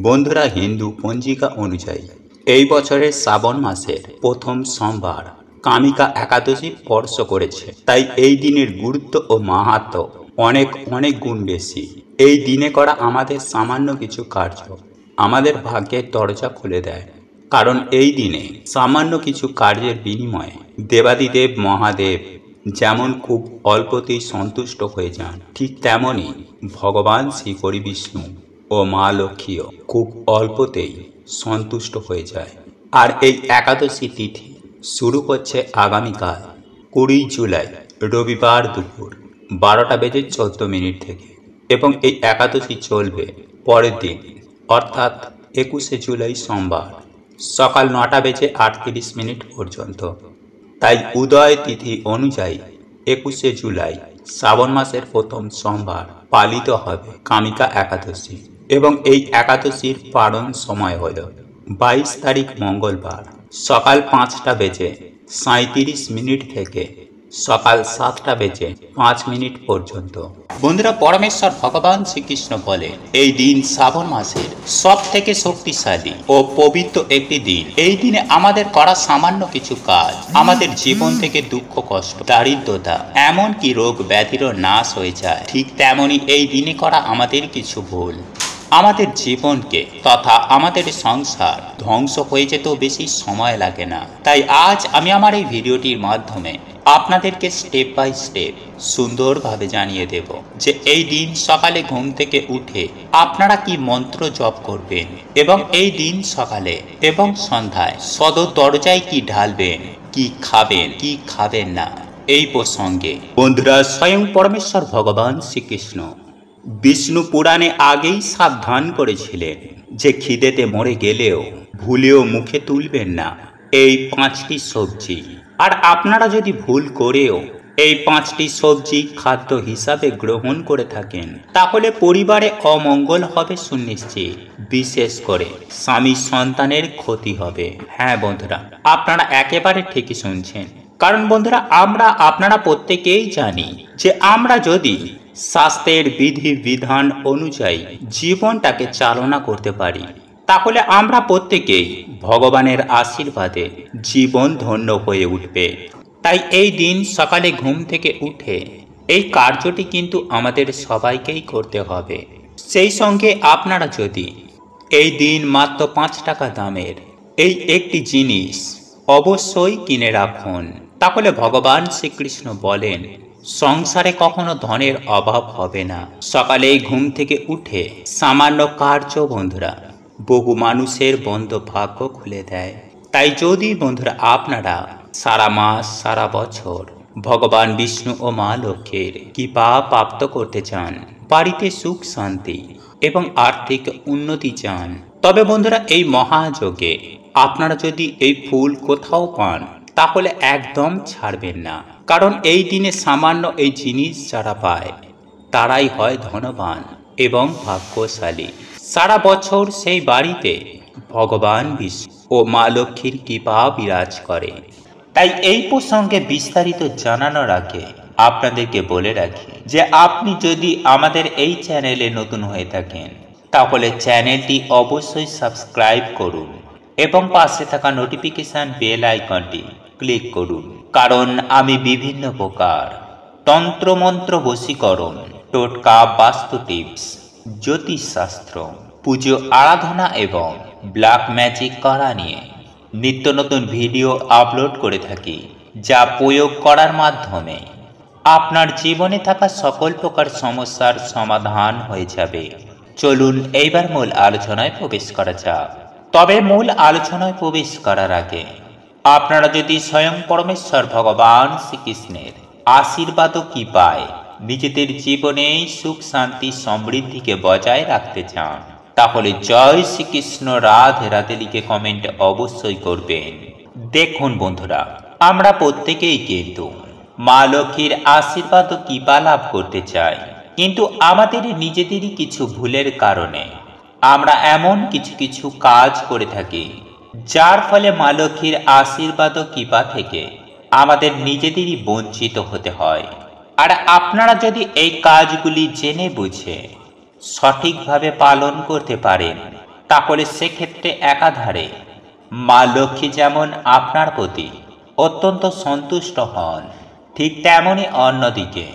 বন্ধুরা, হিন্দু পঞ্জিকা অনুযায়ী এই বছরের শ্রাবণ মাসের প্রথম সোমবার কামিকা একাদশী স্পর্শ করেছে। তাই এই দিনের গুরুত্ব ও মাহাত্ম্য অনেক অনেক গুণ বেশি। এই দিনে করা আমাদের সামান্য কিছু কার্য আমাদের ভাগ্যের দরজা খুলে দেয়। কারণ এই দিনে সামান্য কিছু কার্যের বিনিময়ে দেবাদিদেব মহাদেব যেমন খুব অল্পতেই সন্তুষ্ট হয়ে যান, ঠিক তেমনই ভগবান শ্রী হরি বিষ্ণু ও মা লক্ষ্মীও খুব অল্পতেই সন্তুষ্ট হয়ে যায়। আর এই একাদশী তিথি শুরু হচ্ছে আগামীকাল 20 জুলাই রবিবার দুপুর 12:14 থেকে এবং এই একাদশী চলবে পরের দিন অর্থাৎ 21শে জুলাই সোমবার সকাল 9:38 পর্যন্ত। তাই উদয় তিথি অনুযায়ী 21শে জুলাই শ্রাবণ মাসের প্রথম সোমবার পালিত হবে কামিকা একাদশী এবং এই একাদশীর পালন সময় হল 22 তারিখ মঙ্গলবার সকাল 5:37 থেকে সকাল 7:05 পর্যন্ত। বন্ধুরা, পরমেশ্বর ভগবান শ্রীকৃষ্ণ বলেন এই দিন শ্রাবণ মাসের সব থেকে শক্তিশালী ও পবিত্র একটি দিন। এই দিনে আমাদের করা সামান্য কিছু কাজ আমাদের জীবন থেকে দুঃখ, কষ্ট, দারিদ্রতা, এমনকি রোগ ব্যাধিরও নাশ হয়ে যায়। ঠিক তেমনি এই দিনে করা আমাদের কিছু ভুল আমাদের জীবনকে তথা আমাদের সংসার ধ্বংস হয়ে যেতেও বেশি সময় লাগে না। তাই আজ আমি আমার এই ভিডিওটির মাধ্যমে আপনাদেরকে স্টেপ বাই স্টেপ সুন্দরভাবে জানিয়ে দেব যে এই দিন সকালে ঘুম থেকে উঠে আপনারা কি মন্ত্র জপ করবেন এবং এই দিন সকালে এবং সন্ধ্যায় সদর দরজায় কি ঢালবেন, কি খাবেন, কি খাবেন না। এই প্রসঙ্গে বন্ধুরা, স্বয়ং পরমেশ্বর ভগবান শ্রীকৃষ্ণ বিষ্ণু পুরাণে আগেই সাবধান করেছিলেন যে খিদেতে মরে গেলেও ভুলেও মুখে তুলবেন না এই 5টি সবজি। আর আপনারা যদি ভুল করেও এই 5টি সবজি খাদ্য হিসাবে গ্রহণ করে থাকেন তাহলে পরিবারে অমঙ্গল হবে সুনিশ্চিত, বিশেষ করে স্বামী সন্তানের ক্ষতি হবে। হ্যাঁ বন্ধুরা, আপনারা একেবারে ঠিকই শুনছেন। কারণ বন্ধুরা, আপনারা প্রত্যেকেই জানি যে আমরা যদি শাস্ত্রের বিধি বিধান অনুযায়ী জীবনটাকে চালনা করতে পারি তাহলে আমরা প্রত্যেকেই ভগবানের আশীর্বাদে জীবন ধন্য হয়ে উঠবে। তাই এই দিন সকালে ঘুম থেকে উঠে এই কার্যটি কিন্তু আমাদের সবাইকেই করতে হবে। সেই সঙ্গে আপনারা যদি এই দিন মাত্র 5 টাকা দামের এই একটি জিনিস অবশ্যই কিনে রাখুন, তাহলে ভগবান শ্রীকৃষ্ণ বলেন সংসারে কখনো ধনের অভাব হবে না। সকালে ঘুম থেকে উঠে সামান্য কার্য বন্ধুরা বহু মানুষের বন্ধ ভাগ্য খুলে দেয়। তাই যদি বন্ধুরা আপনারা সারা মাস সারা বছর ভগবান বিষ্ণু ও মা লক্ষ্মীর কৃপা প্রাপ্ত করতে চান, বাড়িতে সুখ শান্তি এবং আর্থিক উন্নতি চান, তবে বন্ধুরা এই মহাযোগে আপনারা যদি এই ফুল কোথাও পান তাহলে একদম ছাড়বেন না। কারণ এই দিনে সামান্য এই জিনিস যারা পায় তারাই হয় ধনবান এবং ভাগ্যশালী। সারা বছর সেই বাড়িতে ভগবান বিষ্ণু ও মা লক্ষ্মীর কৃপা বিরাজ করে। তাই এই প্রসঙ্গে বিস্তারিত জানানোর আগে আপনাদেরকে বলে রাখি যে আপনি যদি আমাদের এই চ্যানেলে নতুন হয়ে থাকেন তাহলে চ্যানেলটি অবশ্যই সাবস্ক্রাইব করুন এবং পাশে থাকা নোটিফিকেশন বেল আইকনটি ক্লিক করুন। কারণ আমি বিভিন্ন প্রকার তন্ত্রমন্ত্র, বশীকরণ, টোটকা, বাস্তু টিপস, জ্যোতিষশাস্ত্র, পুজো আরাধনা এবং ব্ল্যাক ম্যাজিক করা নিয়ে নিত্য নতুন ভিডিও আপলোড করে থাকি, যা প্রয়োগ করার মাধ্যমে আপনার জীবনে থাকা সকল প্রকার সমস্যার সমাধান হয়ে যাবে। চলুন এইবার মূল আলোচনায় প্রবেশ করা যাক। তবে মূল আলোচনায় প্রবেশ করার আগে আপনারা যদি স্বয়ং পরমেশ্বর ভগবান শ্রীকৃষ্ণের আশীর্বাদ ও কৃপায় নিজেদের জীবনে সুখ শান্তি সমৃদ্ধিকে বজায় রাখতে চান তাহলে জয় শ্রীকৃষ্ণ রাধে রাধে লিখে কমেন্ট অবশ্যই করবেন। দেখুন বন্ধুরা, আমরা প্রত্যেকেই কিন্তু মা লক্ষ্মীর আশীর্বাদ ও কৃপা লাভ করতে চাই, কিন্তু আমাদের নিজেদেরই কিছু ভুলের কারণে আমরা এমন কিছু কিছু কাজ করে থাকি যার ফলে মা লক্ষ্মীর আশীর্বাদ ও কৃপা থেকে আমাদের নিজেদেরই বঞ্চিত হতে হয়। আর আপনারা যদি এই কাজগুলি জেনে বুঝে সঠিকভাবে পালন করতে পারেন তাহলে সেক্ষেত্রে একাধারে মা লক্ষ্মী যেমন আপনার প্রতি অত্যন্ত সন্তুষ্ট হন, ঠিক তেমনি অন্যদিকে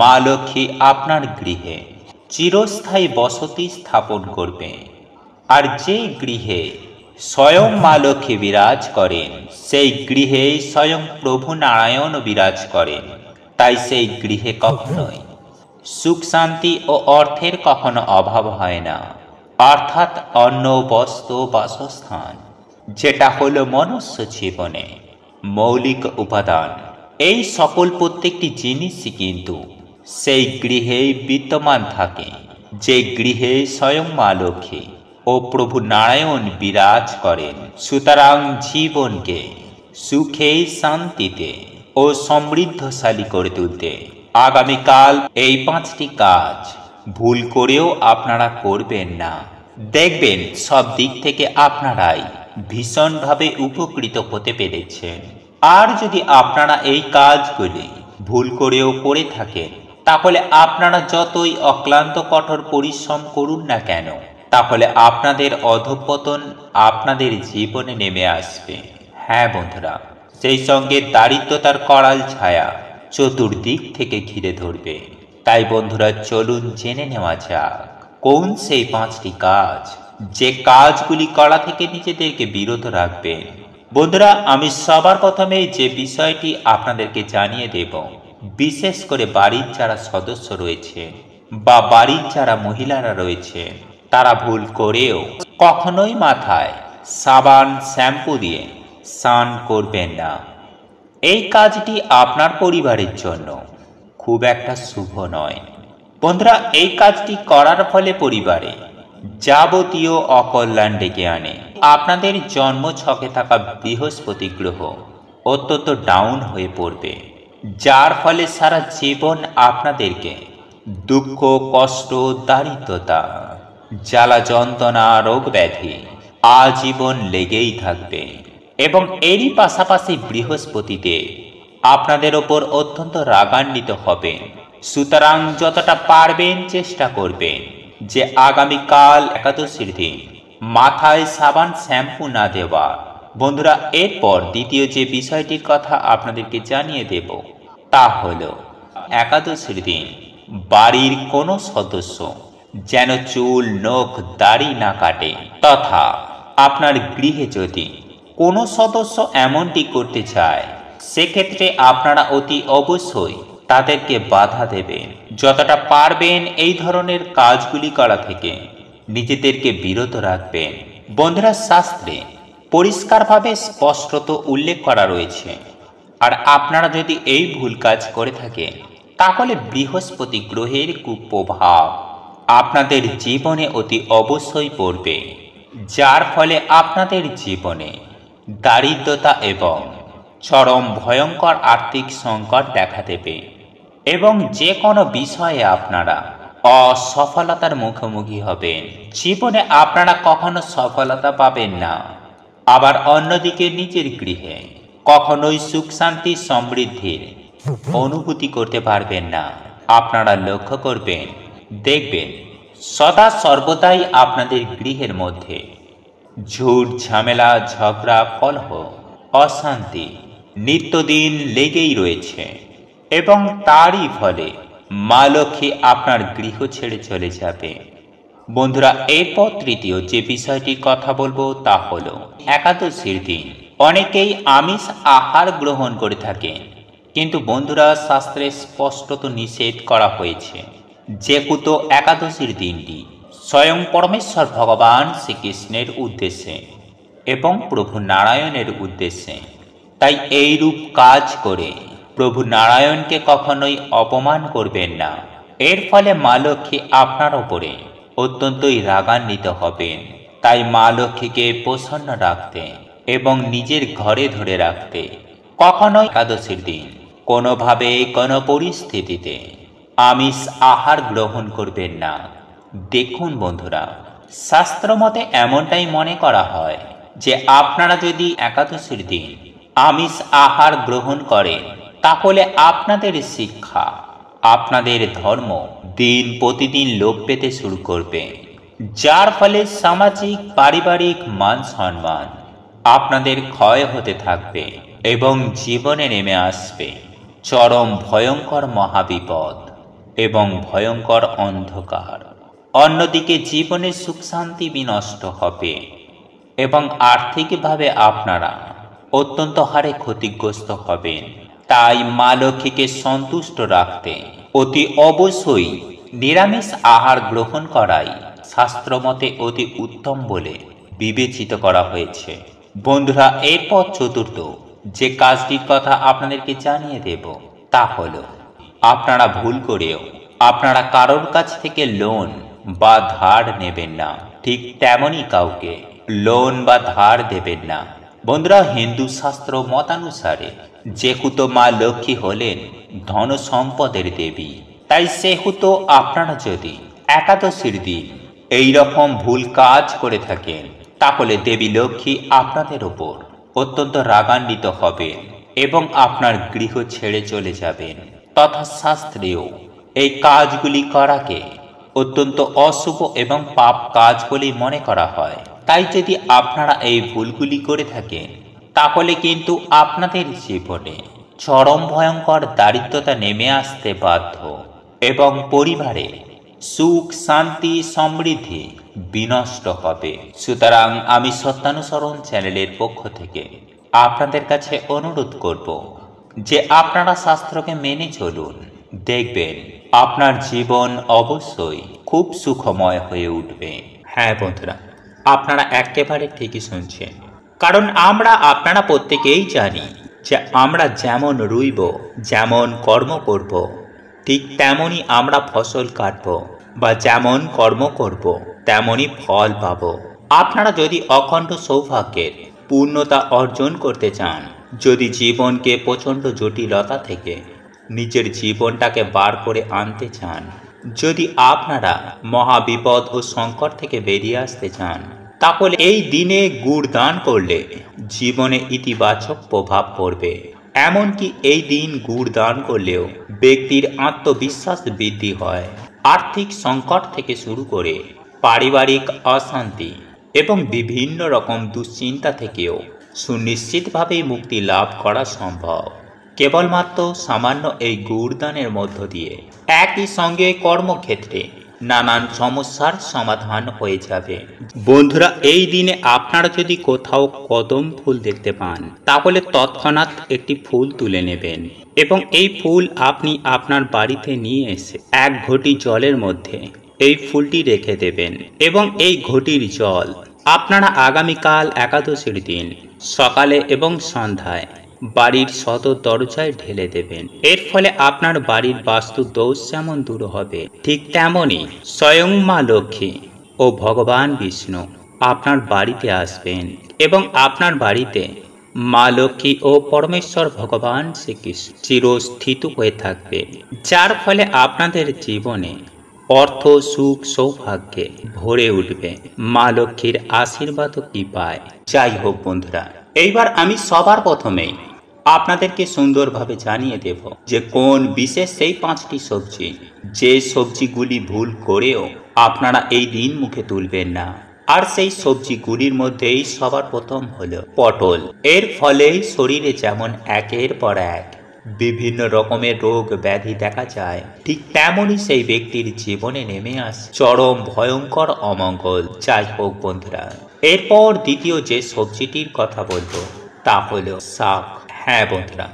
মা লক্ষ্মী আপনার গৃহে চিরস্থায়ী বসতি স্থাপন করবে। আর যেই গৃহে স্বয়ং মা লক্ষ্মী বিরাজ করেন, সেই গৃহে স্বয়ং প্রভু নারায়ণ বিরাজ করেন। তাই সেই গৃহে কখনোই সুখ শান্তি ও অর্থের কখনো অভাব হয় না, অর্থাৎ অন্ন বস্ত্র বাসস্থান, যেটা হলো মনুষ্য জীবনে মৌলিক উপাদান, এই সকল প্রত্যেকটি জিনিসই কিন্তু সেই গৃহেই বিদ্যমান থাকে, যে গৃহে স্বয়ং মা লক্ষ্মী ও প্রভু নারায়ণ বিরাজ করেন। সুতরাং জীবনকে সুখে শান্তিতে ও সমৃদ্ধশালী করে তুলতে আগামীকাল এই 5টি কাজ ভুল করেও আপনারা করবেন না। দেখবেন সব দিক থেকে আপনারাই ভীষণভাবে উপকৃত হতে পেরেছেন। আর যদি আপনারা এই কাজগুলি ভুল করেও করে থাকেন, তাহলে আপনারা যতই অক্লান্ত কঠোর পরিশ্রম করুন না কেন, তাহলে আপনাদের অধঃপতন আপনাদের জীবনে নেমে আসবে। হ্যাঁ বন্ধুরা, সেই সঙ্গে দারিদ্রতার করাল ছায়া চতুর্দিক থেকে ঘিরে ধরবে। তাই বন্ধুরা চলুন জেনে নেওয়া যাক কোন সেই 5টি কাজ, যে কাজগুলি করা থেকে নিজেদেরকে বিরত রাখবেন। বন্ধুরা, আমি সবার প্রথমে যে বিষয়টি আপনাদেরকে জানিয়ে দেব, বিশেষ করে বাড়ির যারা সদস্য রয়েছে বা বাড়ির যারা মহিলারা রয়েছে, তারা ভুল করেও কখনোই মাথায় সাবান শ্যাম্পু দিয়ে স্নান করবেন না। এই কাজটি আপনার পরিবারের জন্য খুব একটা শুভ নয়। বন্ধুরা, এই কাজটি করার ফলে পরিবারে যাবতীয় অকল্যাণ ডেকে আনে। আপনাদের জন্ম ছকে থাকা বৃহস্পতি গ্রহ অত্যন্ত ডাউন হয়ে পড়বে, যার ফলে সারা জীবন আপনাদেরকে দুঃখ, কষ্ট, দারিদ্রতা, জ্বালা যন্ত্রণা, রোগ ব্যাধি আজীবন লেগেই থাকবে। এবং এরই পাশাপাশি বৃহস্পতিতে আপনাদের ওপর অত্যন্ত রাগান্বিত হবেন। সুতরাং যতটা পারবেন চেষ্টা করবেন যে আগামীকাল একাদশীর দিন মাথায় সাবান শ্যাম্পু না দেওয়া। বন্ধুরা, এরপর দ্বিতীয় যে বিষয়টির কথা আপনাদেরকে জানিয়ে দেব, তা হলো একাদশীর দিন বাড়ির কোনো সদস্য যেন চুল, নখ, দাড়ি না কাটে, তথা আপনার গৃহে যদি কোনো সদস্য এমনটি করতে চায়, সেক্ষেত্রে আপনারা অতি অবশ্যই তাদেরকে বাধা দেবেন। যতটা পারবেন এই ধরনের কাজগুলি করা থেকে নিজেদেরকে বিরত রাখবেন। বন্ধুরা, শাস্ত্রে পরিষ্কারভাবে স্পষ্টত উল্লেখ করা রয়েছে। আর আপনারা যদি এই ভুল কাজ করে থাকেন, তাহলে বৃহস্পতি গ্রহের কুপ্রভাব আপনাদের জীবনে অতি অবশ্যই পড়বে, যার ফলে আপনাদের জীবনে দারিদ্রতা এবং চরম ভয়ঙ্কর আর্থিক সংকট দেখা দেবে এবং যে কোনো বিষয়ে আপনারা অসফলতার মুখোমুখি হবেন। জীবনে আপনারা কখনো সফলতা পাবেন না। আবার অন্যদিকে নিজের গৃহে কখনোই সুখ শান্তি সমৃদ্ধির অনুভূতি করতে পারবেন না। আপনারা লক্ষ্য করবেন, দেখবেন সদা সর্বদাই আপনাদের গৃহের মধ্যে ঝুট ঝামেলা, ঝগড়া, কলহ, অশান্তি নিত্যদিন লেগেই রয়েছে এবং তারই ফলে মা লক্ষ্মী আপনার গৃহ ছেড়ে চলে যাবে। বন্ধুরা, এরপর তৃতীয় যে বিষয়টির কথা বলবো তা হলো একাদশীর দিন অনেকেই আমিষ আহার গ্রহণ করে থাকেন, কিন্তু বন্ধুরা, শাস্ত্রে স্পষ্টত নিষেধ করা হয়েছে যেহেতু একাদশীর দিনটি স্বয়ং পরমেশ্বর ভগবান শ্রীকৃষ্ণের উদ্দেশ্যে এবং প্রভু নারায়ণের উদ্দেশ্যে, তাই এই রূপ কাজ করে প্রভু নারায়ণকে কখনোই অপমান করবেন না। এর ফলে মা লক্ষ্মী আপনার ওপরে অত্যন্তই রাগান্বিত হবেন। তাই মা লক্ষ্মীকে প্রসন্ন রাখতে এবং নিজের ঘরে ধরে রাখতে কখনোই একাদশীর দিন কোনোভাবে কোনো পরিস্থিতিতে আমিষ আহার গ্রহণ করবেন না। দেখুন বন্ধুরা, শাস্ত্রমতে এমনটাই মনে করা হয় যে আপনারা যদি একাদশীর দিন আমিষ আহার গ্রহণ করেন, তাহলে আপনাদের শিক্ষা, আপনাদের ধর্ম দিন প্রতিদিন লোপ পেতে শুরু করবে যার ফলে সামাজিক পারিবারিক মান সম্মান আপনাদের ক্ষয় হতে থাকবে এবং জীবনে নেমে আসবে চরম ভয়ঙ্কর মহাবিপদ এবং ভয়ঙ্কর অন্ধকার। অন্যদিকে জীবনের সুখ শান্তি বিনষ্ট হবে এবং আর্থিকভাবে আপনারা অত্যন্ত হারে ক্ষতিগ্রস্ত হবেন। তাই মা লক্ষ্মীকে সন্তুষ্ট রাখতে অতি অবশ্যই নিরামিষ আহার গ্রহণ করাই শাস্ত্রমতে অতি উত্তম বলে বিবেচিত করা হয়েছে। বন্ধুরা, এরপর চতুর্থ যে কাজটির কথা আপনাদেরকে জানিয়ে দেব তা হলো, আপনারা ভুল করেও আপনারা কারোর কাছ থেকে লোন বা ধার নেবেন না। ঠিক তেমনই কাউকে লোন বা ধার দেবেন না। বন্ধুরা, হিন্দু শাস্ত্র মতানুসারে যেহেতু মা লক্ষ্মী হলেন ধন সম্পদের দেবী, তাই সেহেতু আপনারা যদি একাদশীর দিন এই রকম ভুল কাজ করে থাকেন তাহলে দেবী লক্ষ্মী আপনাদের ওপর অত্যন্ত রাগান্বিত হবেন এবং আপনার গৃহ ছেড়ে চলে যাবেন। তথা শাস্ত্রেও এই কাজগুলি করাকে অত্যন্ত অশুভ এবং পাপ কাজ বলেই মনে করা হয়। তাই যদি আপনারা এই ভুলগুলি করে থাকেন তাহলে কিন্তু আপনাদের জীবনে চরম ভয়ঙ্কর দারিদ্রতা নেমে আসতে বাধ্য এবং পরিবারে সুখ শান্তি সমৃদ্ধি বিনষ্ট হবে। সুতরাং আমি সত্যানুসরণ চ্যানেলের পক্ষ থেকে আপনাদের কাছে অনুরোধ করব যে আপনারা শাস্ত্রকে মেনে চলুন। দেখবেন আপনার জীবন অবশ্যই খুব সুখময় হয়ে উঠবে। হ্যাঁ বন্ধুরা, আপনারা একেবারে ঠিকই শুনছেন, কারণ আপনারা প্রত্যেকেই জানি যে আমরা যেমন রুইব, যেমন কর্ম করব, ঠিক তেমনই আমরা ফসল কাটব, বা যেমন কর্ম করব তেমনই ফল পাব। আপনারা যদি অখণ্ড সৌভাগ্যের পূর্ণতা অর্জন করতে চান, যদি জীবনকে প্রচণ্ড জটিলতা থেকে নিজের জীবনটাকে বার করে আনতে চান, যদি আপনারা মহাবিপদ ও সংকট থেকে বেরিয়ে আসতে চান, তাহলে এই দিনে গুড় দান করলে জীবনে ইতিবাচক প্রভাব পড়বে। এমনকি এই দিন গুড় দান করলেও ব্যক্তির আত্মবিশ্বাস বৃদ্ধি হয়। আর্থিক সংকট থেকে শুরু করে পারিবারিক অশান্তি এবং বিভিন্ন রকম দুশ্চিন্তা থেকেও সুনিশ্চিতভাবে মুক্তি লাভ করা সম্ভব কেবলমাত্র সামান্য এই গুড়দানের মধ্য দিয়ে। একই সঙ্গে কর্মক্ষেত্রে নানান সমস্যার সমাধান হয়ে যাবে। বন্ধুরা, এই দিনে আপনারা যদি কোথাও কদম ফুল দেখতে পান তাহলে তৎক্ষণাৎ একটি ফুল তুলে নেবেন এবং এই ফুল আপনি আপনার বাড়িতে নিয়ে এসে এক ঘটি জলের মধ্যে এই ফুলটি রেখে দেবেন এবং এই ঘটির জল আপনারা আগামীকাল একাদশীর দিন সকালে এবং সন্ধ্যায় বাড়ির সদর দরজায় ঢেলে দেবেন। এর ফলে আপনার বাড়ির বাস্তু দোষ যেমন দূর হবে, ঠিক তেমনই স্বয়ং মা লক্ষ্মী ও ভগবান বিষ্ণু আপনার বাড়িতে আসবেন এবং আপনার বাড়িতে মা লক্ষ্মী ও পরমেশ্বর ভগবান শ্রীকৃষ্ণ চিরস্থিত হয়ে থাকবে, যার ফলে আপনাদের জীবনে অর্থ সুখ সৌভাগ্যে ভরে উঠবে মা লক্ষ্মীর আশীর্বাদ ও কৃপায়। যাই হোক বন্ধুরা, এইবার আমি সবার প্রথমেই আপনাদেরকে সুন্দরভাবে জানিয়ে দেব যে কোন বিশেষ সেই 5টি সবজি, যে সবজিগুলি ভুল করেও আপনারা এই দিন মুখে তুলবেন না। আর সেই সবজিগুলির মধ্যেই সবার প্রথম হলো পটল। এর ফলে শরীরে যেমন একের পর এক বিভিন্ন রকমের রোগ ব্যাধি দেখা যায়, ঠিক তেমনই সেই ব্যক্তির জীবনে নেমে আসে চরম ভয়ঙ্কর অমঙ্গল। যাই হোক বন্ধুরা, এরপর দ্বিতীয় যে সবজিটির কথা বলবো তা হলো শাক। হ্যাঁ বন্ধুরা,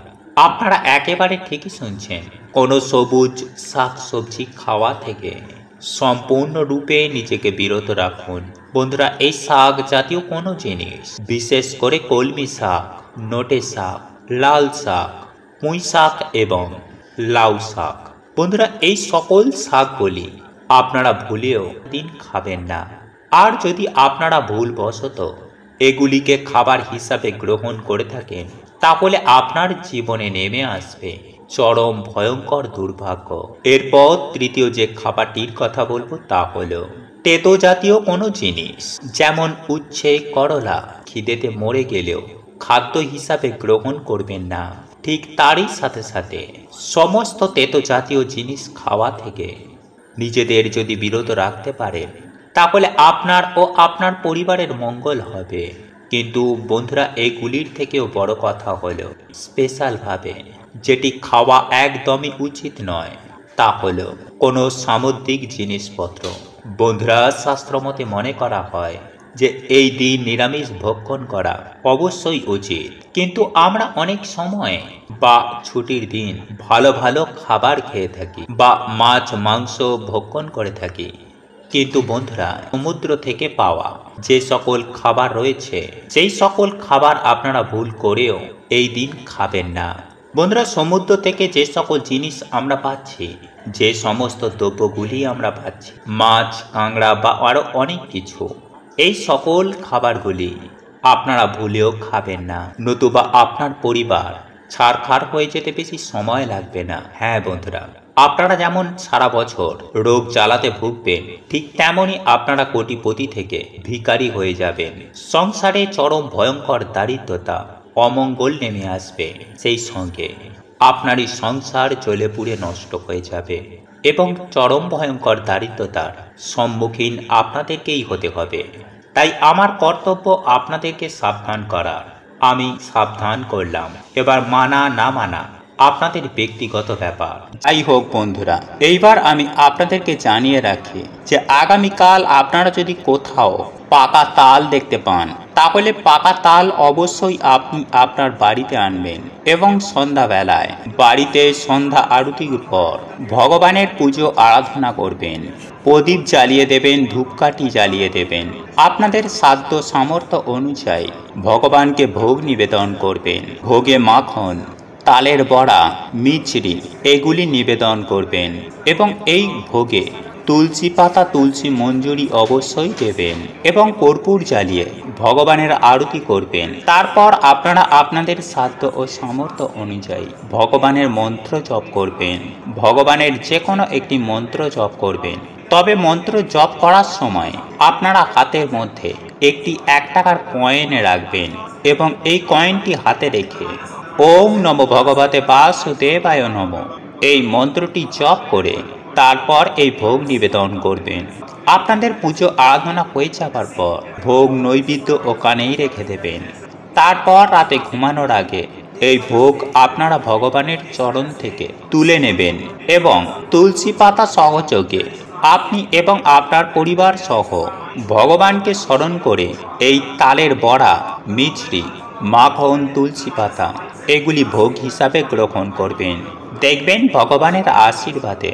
আপনারা একেবারে ঠিকই শুনছেন, কোনো সবুজ শাক সবজি খাওয়া থেকে সম্পূর্ণরূপে নিজেকে বিরত রাখুন। বন্ধুরা, এই শাক জাতীয় কোনো জিনিস, বিশেষ করে কলমি শাক, নোটে শাক, লাল শাক, পুঁই শাক এবং লাউ শাক, বন্ধুরা এই সকল শাকগুলি আপনারা ভুলেও দিন খাবেন না। আর যদি আপনারা ভুলবশত এগুলিকে খাবার হিসাবে গ্রহণ করে থাকেন তাহলে আপনার জীবনে নেমে আসবে চরম ভয়ঙ্কর দুর্ভাগ্য। এরপর তৃতীয় যে খাবারটির কথা বলবো তা হলো তেতো জাতীয় কোনো জিনিস, যেমন উচ্ছে, করলা খিদেতে মরে গেলেও খাদ্য হিসাবে গ্রহণ করবেন না। ঠিক তারই সাথে সাথে সমস্ত তেতো জাতীয় জিনিস খাওয়া থেকে নিজেদের যদি বিরত রাখতে পারেন তাহলে আপনার ও আপনার পরিবারের মঙ্গল হবে। কিন্তু বন্ধুরা, এগুলির থেকেও বড় কথা হলো স্পেশালভাবে যেটি খাওয়া একদমই উচিত নয়, তা হলো কোনো সামুদ্রিক জিনিসপত্র। বন্ধুরা, শাস্ত্রমতে মনে করা হয় যে এই দিন নিরামিষ ভক্ষণ করা অবশ্যই উচিত, কিন্তু আমরা অনেক সময় বা ছুটির দিন ভালো ভালো খাবার খেয়ে থাকি বা মাছ মাংস ভক্ষণ করে থাকি। কিন্তু বন্ধুরা, সমুদ্র থেকে পাওয়া যে সকল খাবার রয়েছে সেই সকল খাবার আপনারা ভুল করেও এই দিন খাবেন না। বন্ধুরা, সমুদ্র থেকে যে সকল জিনিস আমরা পাচ্ছি, যে সমস্ত দ্রব্যগুলি আমরা পাচ্ছি, মাছ কাঁকড়া বা আরও অনেক কিছু, এই সকল খাবারগুলি আপনারা ভুলেও খাবেন না, নতুবা আপনার পরিবার ছারখার হয়ে যেতে বেশি সময় লাগবে না। হ্যাঁ বন্ধুরা, আপনারা যেমন সারা বছর রোগ জ্বালাতে ভুগবেন, ঠিক তেমনই আপনারা কোটিপতি থেকে ভিখারি হয়ে যাবেন। সংসারে চরম ভয়ঙ্কর দারিদ্রতা অমঙ্গল নেমে আসবে, সেই সঙ্গে আপনারই সংসার জ্বলে পুড়ে নষ্ট হয়ে যাবে এবং চরম ভয়ঙ্কর দারিদ্রতার সম্মুখীন আপনাদেরকেই হতে হবে। তাই আমার কর্তব্য আপনাদেরকে সাবধান করা। আমি সাবধান করলাম, এবার মানা না মানা আপনাদের ব্যক্তিগত ব্যাপার। যাই হোক বন্ধুরা, এইবার আমি আপনাদেরকে জানিয়ে রাখি যে আগামীকাল আপনারা যদি কোথাও পাকা তাল দেখতে পান, তাহলে পাকা তাল অবশ্যই আপনি আপনার বাড়িতে আনবেন এবং সন্ধ্যাবেলায় বাড়িতে সন্ধ্যা আরতির পর ভগবানের পুজো আরাধনা করবেন, প্রদীপ জ্বালিয়ে দেবেন, ধূপকাঠি জ্বালিয়ে দেবেন। আপনাদের সাধ্য সামর্থ্য অনুযায়ী ভগবানকে ভোগ নিবেদন করবেন। ভোগে মাখন, তালের বড়া, মিছরি এগুলি নিবেদন করবেন এবং এই ভোগে তুলসী পাতা তুলসী মঞ্জুরি অবশ্যই দেবেন এবং কর্পূর জ্বালিয়ে ভগবানের আরতি করবেন। তারপর আপনারা আপনাদের সাধ্য ও সামর্থ্য অনুযায়ী ভগবানের মন্ত্র জপ করবেন। ভগবানের যে কোনো একটি মন্ত্র জপ করবেন। তবে মন্ত্র জপ করার সময় আপনারা হাতের মধ্যে একটি 1 টাকার কয়েন রাখবেন এবং এই কয়েনটি হাতে রেখে ওম নমো ভগবতে বাসুদেবায় নমঃ এই মন্ত্রটি জপ করে তারপর এই ভোগ নিবেদন করবেন। আপনাদের পুজো আরাধনা হয়ে যাবার পর ভোগ নৈবেদ্য ওখানেই রেখে দেবেন। তারপর রাতে ঘুমানোর আগে এই ভোগ আপনারা ভগবানের চরণ থেকে তুলে নেবেন এবং তুলসী পাতা সহযোগে আপনি এবং আপনার পরিবার সহ ভগবানকে স্মরণ করে এই তালের বড়া, মিছরি, মাখন, তুলসী পাতা এগুলি ভোগ হিসাবে গ্রহণ করবেন। দেখবেন ভগবানের আশীর্বাদে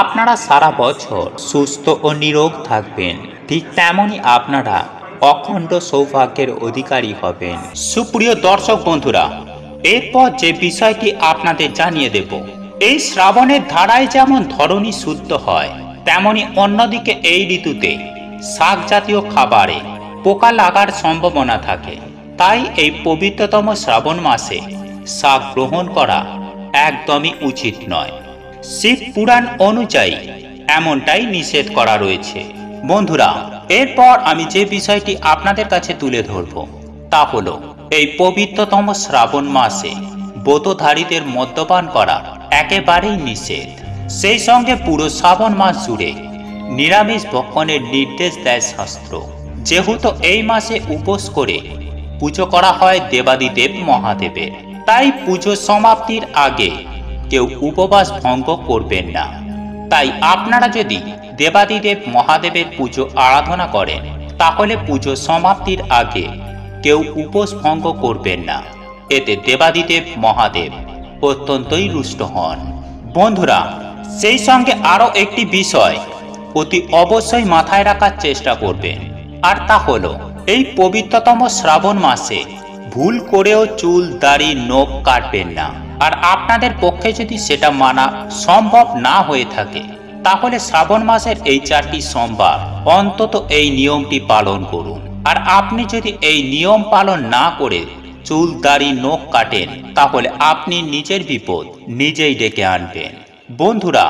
আপনারা সারা বছর সুস্থ ও নিরোগ থাকবেন। ঠিক তেমনই আপনারা অখণ্ড সৌভাগ্যের অধিকারী হবেন। সুপ্রিয় দর্শক বন্ধুরা, এরপর যে বিষয়টি আপনাদের জানিয়ে দেব, এই শ্রাবণের ধারায় যেমন ধরণী শুদ্ধ হয়, তেমনি অন্যদিকে এই ঋতুতে শাক জাতীয় খাবারে পোকা লাগার সম্ভাবনা থাকে। তাই এই পবিত্রতম শ্রাবণ মাসে শাক গ্রহণ করা একদমই উচিত নয়। শিব পুরাণ অনুযায়ী এমনটাই নিষেধ করা রয়েছে। বন্ধুরা, এরপর আমি যে বিষয়টি আপনাদের কাছে তুলে ধরব তা হলো এই পবিত্রতম শ্রাবণ মাসে ব্রতধারীদের মদ্যপান করা একেবারেই নিষেধ। সেই সঙ্গে পুরো শ্রাবণ মাস জুড়ে নিরামিষ ভক্ষণের নির্দেশ দেয় শাস্ত্র। যেহেতু এই মাসে উপোস করে পুজো করা হয় দেবাদিদেব মহাদেবের, তাই পুজো সমাপ্তির আগে কেউ উপবাস ভঙ্গ করবেন না। তাই আপনারা যদি দেবাদিদেব মহাদেবের পুজো আরাধনা করেন, তাহলে পুজো সমাপ্তির আগে কেউ উপোস ভঙ্গ করবেন না। এতে দেবাদিদেব মহাদেব অত্যন্তই রুষ্ট হন। বন্ধুরা, সেই সঙ্গে আরও একটি বিষয় অতি অবশ্যই মাথায় রাখার চেষ্টা করবেন, আর তা হলো এই পবিত্রতম শ্রাবণ মাসে ভুল করেও চুল দাড়ি নখ কাটবেন না। আর আপনাদের পক্ষে যদি সেটা মানা সম্ভব না হয়ে থাকে, তাহলে শ্রাবণ মাসের এই 4টি সোমবার অন্তত এই নিয়মটি পালন করুন। আর আপনি যদি এই নিয়ম পালন না করে চুল দাড়ি নখ কাটেন, তাহলে আপনি নিজের বিপদ নিজেই ডেকে আনবেন। বন্ধুরা,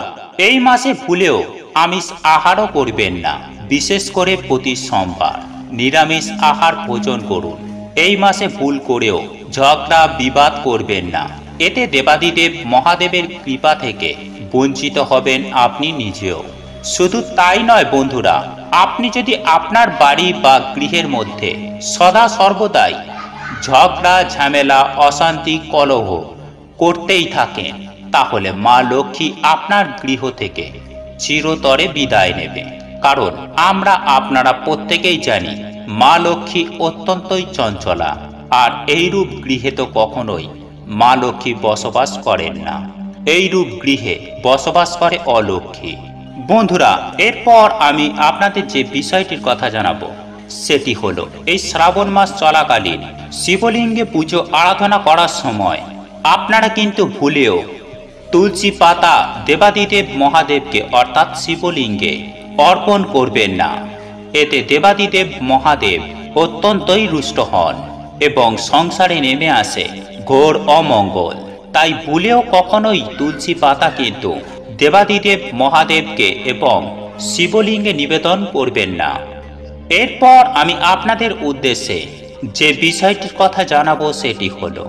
এই মাসে ভুলেও আমিষ আহারও করবেন না। বিশেষ করে প্রতি সোমবার নিরামিষ আহার ভোজন করুন। এই মাসে ভুল করেও ঝগড়া বিবাদ করবেন না। এতে দেবাদিদেব মহাদেবের কৃপা থেকে বঞ্চিত হবেন আপনি নিজেও। শুধু তাই নয় বন্ধুরা, আপনি যদি আপনার বাড়ি বা গৃহের মধ্যে সদা সর্বদাই ঝগড়া ঝামেলা অশান্তি কলহ করতেই থাকেন, তাহলে মা লক্ষ্মী আপনার গৃহ থেকে চিরতরে বিদায় নেবে। কারণ আমরা আপনারা প্রত্যেকেই জানি মা লক্ষ্মী অত্যন্তই চঞ্চলা, আর এইরূপ গৃহে তো কখনোই মা লক্ষ্মী বসবাস করেন না। এইরূপ গৃহে বসবাস করে অলক্ষ্মী। বন্ধুরা, এরপর আমি আপনাদের যে বিষয়টির কথা জানাবো সেটি হলো, এই শ্রাবণ মাস চলাকালীন শিবলিঙ্গে পুজো আরাধনা করার সময় আপনারা কিন্তু ভুলেও তুলসী পাতা দেবাদিদেব মহাদেবকে অর্থাৎ শিবলিঙ্গে অর্পণ করবেন না। এতে দেবাদিদেব মহাদেব অত্যন্তই রুষ্ট হন এবং সংসারে নেমে আসে ঘোর অমঙ্গল। তাই ভুলেও কখনোই তুলসী পাতা কিন্তু দেবাদিদেব মহাদেবকে এবং শিবলিঙ্গে নিবেদন করবেন না। এরপর আমি আপনাদের উদ্দেশ্যে যে বিষয়টির কথা জানাবো সেটি হলো,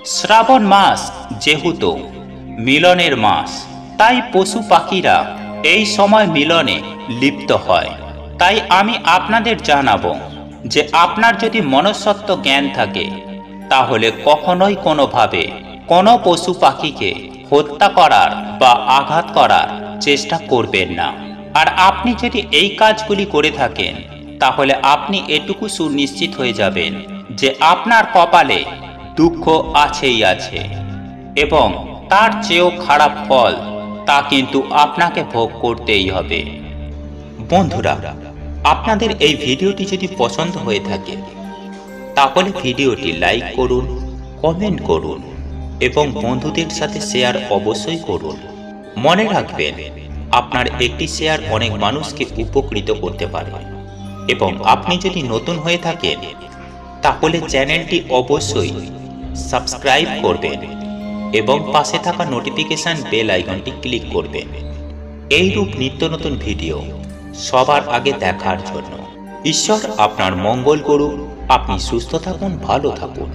শ্রাবণ মাস যেহেতু মিলনের মাস, তাই পশু পাখিরা এই সময় মিলনে লিপ্ত হয়। তাই আমি আপনাদের জানাবো যে আপনার যদি মনস্তত্ত্ব জ্ঞান থাকে তাহলে কখনোই কোনোভাবে কোনো পশু পাখিকে হত্যা করার বা আঘাত করার চেষ্টা করবেন না। আর আপনি যদি এই কাজগুলি করে থাকেন তাহলে আপনি এটুকু সুনিশ্চিত হয়ে যাবেন যে আপনার কপালে দুঃখ আছেই আছে, এবং তার চেয়েও খারাপ ফল তা কিন্তু আপনাকে ভোগ করতেই হবে। বন্ধুরা, আপনাদের এই ভিডিওটি যদি পছন্দ হয়ে থাকে তাহলে ভিডিওটি লাইক করুন, কমেন্ট করুন এবং বন্ধুদের সাথে শেয়ার অবশ্যই করুন। মনে রাখবেন, আপনার একটি শেয়ার অনেক মানুষকে উপকৃত করতে পারে। এবং আপনি যদি নতুন হয়ে থাকেন তাহলে চ্যানেলটি অবশ্যই সাবস্ক্রাইব করবেন এবং পাশে থাকা নোটিফিকেশন বেল আইকনটি ক্লিক করবেন এইরূপ নিত্য নতুন ভিডিও সবার আগে দেখার জন্য। ঈশ্বর আপনার মঙ্গল করুন। আপনি সুস্থ থাকুন, ভালো থাকুন।